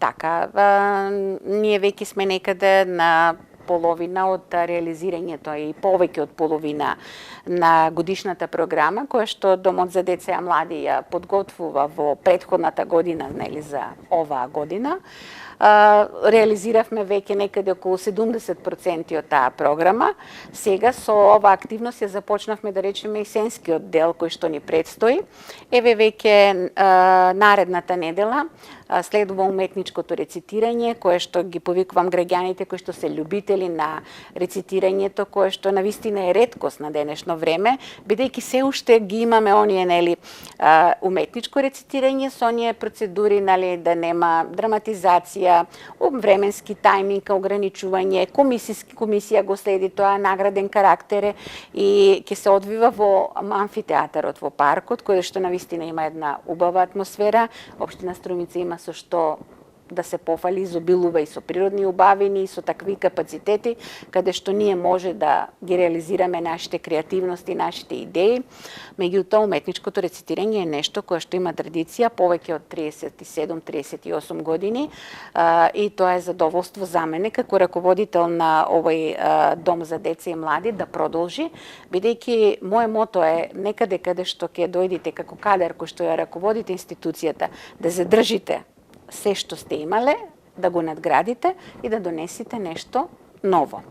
Така, ние веќе сме некаде на половина од реализирањето и повеќе од половина на годишната програма, која што Домот за деца и млади ја подготвува во претходната година, нели, за оваа година. Реализиравме веќе некаде околу 70% од таа програма. Сега со оваа активност ја започнавме, да речеме, и сенскиот дел кој што ни предстои. Еве веќе наредната недела следува уметничкото рецитирање, кое што ги повикувам граѓаните кои што се љубители на рецитирањето, кое што навистина е реткост на денешно време, бидејќи се уште ги имаме оние, нели, уметничко рецитирање со оние процедури, нели, да нема драматизација, временски тајминг, ограничување, комисија го следи тоа, награден карактер е и ќе се одвива во амфитеатарот во паркот, кој што навистина има една убава атмосфера. Општина Струмица има со што да се пофали, изобилува и со природни убавини, и со такви капацитети, каде што ние може да ги реализираме нашите креативности, нашите идеи. Меѓутоа, уметничкото рецитирање е нешто кое што има традиција повеќе од 37-38 години и тоа е задоволство за мене како раководител на овој Дом за деца и млади да продолжи, бидејќи моје мото е некаде каде што ќе дојдете како кадар кој што ја раководите институцијата, да задржите се што сте имале, да го надградите и да донесете нешто ново.